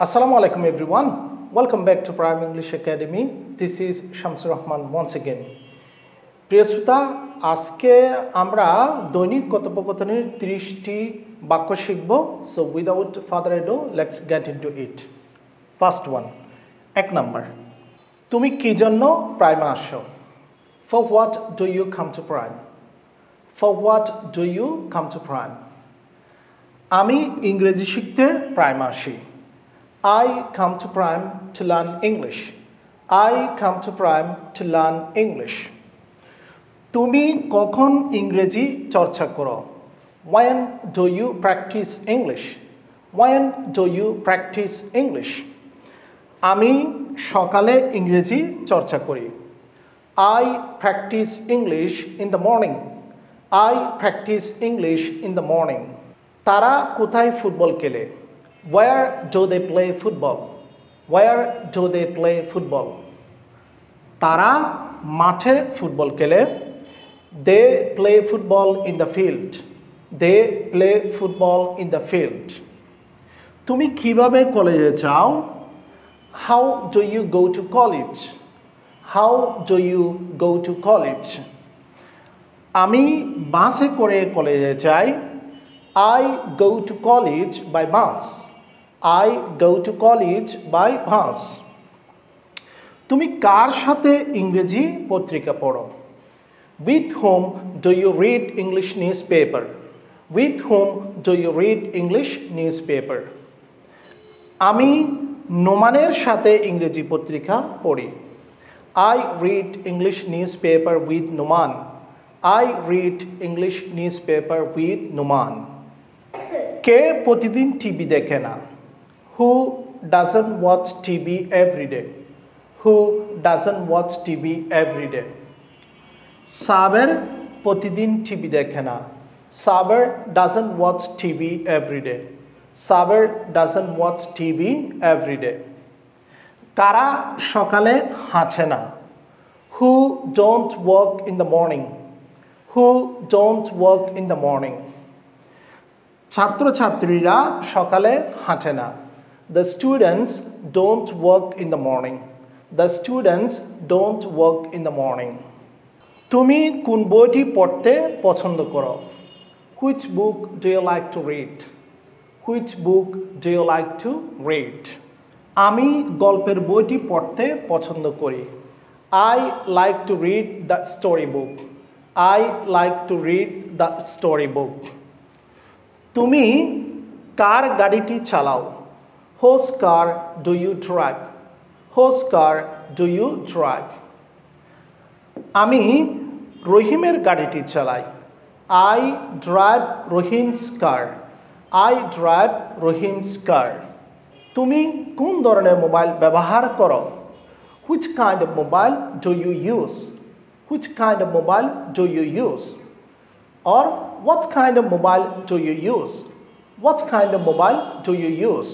Assalamu alaikum everyone. Welcome back to Prime English Academy. This is Shamsur Rahman once again. প্রিয় শ্রোতা, আজকে আমরা দৈনিক কথোপকথনের 30টি বাক্য শিখব। So without further ado, let's get into it. First one. এক নাম্বার। তুমি কি জন্য প্রাইমে আসো? For what do you come to Prime? For what do you come to Prime? আমি ইংরেজি শিখতে প্রাইমে আসি। I come to Prime to learn English. I come to Prime to learn English. তুমি কখন ইংরেজি চর্চা করো? When do you practice English? When do you practice English? আমি সকালে ইংরেজি চর্চা করি। I practice English in the morning. I practice English in the morning. তারা কোথায় ফুটবল খেলে? Where do they play football? Where do they play football? তারা মাঠে ফুটবল খেলে। They play football in the field. They play football in the field. তুমি কিভাবে কলেজে যাও? How do you go to college? How do you go to college? আমি বাসে করে কলেজে যাই। I go to college by bus. I go to college by bus. তুমি কার সাথে ইংরেজি পত্রিকা পড়ো? With whom do you read English newspaper? With whom do you read English newspaper? আমি নোমানের সাথে ইংরেজি পত্রিকা পড়ি। I read English newspaper with Noman. I read English newspaper with Noman. কে প্রতিদিন টিভি দেখে না? Who doesn't watch TV every day? Who doesn't watch TV every day? সাবের প্রতিদিন TV দেখে না। সাবের doesn't watch TV every day. Saber doesn't watch TV every day. কারা সকালে হাঁটে না? Who don't walk in the morning? Who don't walk in the morning? ছাত্রছাত্রীরা সকালে হাঁটে না। The students don't walk in the morning. The students don't walk in the morning. তুমি কোন বইটি পড়তে পছন্দ করো? Which book do you like to read? Which book do you like to read? আমি গল্পের বইটি পড়তে পছন্দ করি। I like to read the storybook. I like to read the storybook. তুমি কার গাড়িটি চালাও? Whose car do you drive? Whose car do you drive? আমি রহিমের গাড়িটি চালাই। I drive Rohim's car. I drive Rohim's car. তুমি কোন ধরনের মোবাইল ব্যবহার করো? Which kind of mobile do you use? Which kind of mobile do you use? Or what kind of mobile do you use? What kind of mobile do you use?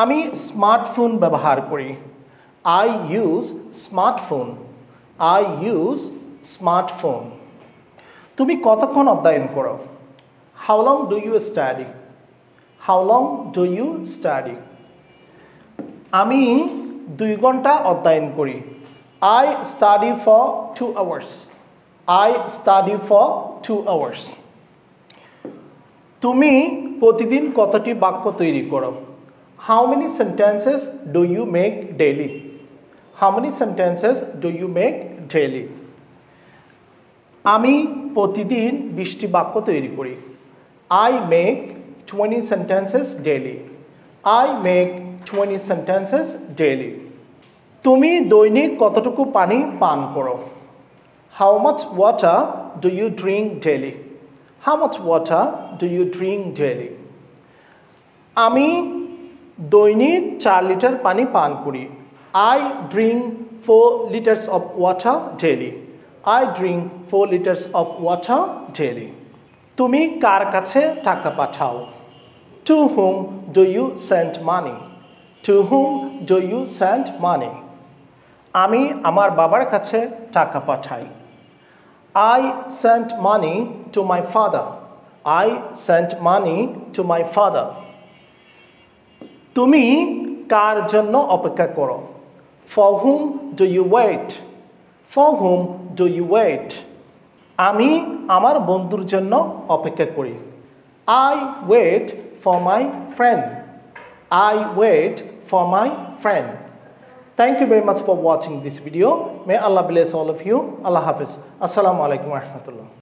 আমি smartphone ব্যবহার করি। I use smartphone. I use smartphone. তুমি কতক্ষণ অধ্যয়ন করো? How long do you study? How long do you study? আমি 2 ঘন্টা অধ্যয়ন করি। I study for 2 hours. I study for 2 hours. তুমি প্রতিদিন কতটি বাক্য তৈরি করো? How many sentences do you make daily? How many sentences do you make daily? আমি প্রতিদিন 20টি বাক্য তৈরি করি। I make 20 sentences daily. I make 20 sentences daily. তুমি দৈনিক কতটুকু পানি পান করো? How much water do you drink daily? How much water do you drink daily? আমি দৈনিক 4 লিটার পানি পান করি। I drink 4 liters of water daily. I drink 4 liters of water daily. তুমি কার কাছে টাকা পাঠাও? To whom do you send money? To whom do you send money? আমি আমার বাবার কাছে টাকা পাঠাই। I sent money to my father. I sent money to my father. তুমি কার জন্য অপেক্ষা করো? For whom do you wait? For whom do you wait? আমি আমার বন্ধুর জন্য অপেক্ষা করি। I wait for my friend. I wait for my friend. Thank you very much for watching this video. May Allah bless all of you. Allah Hafiz. Assalamu alaikum wa rahmatullah.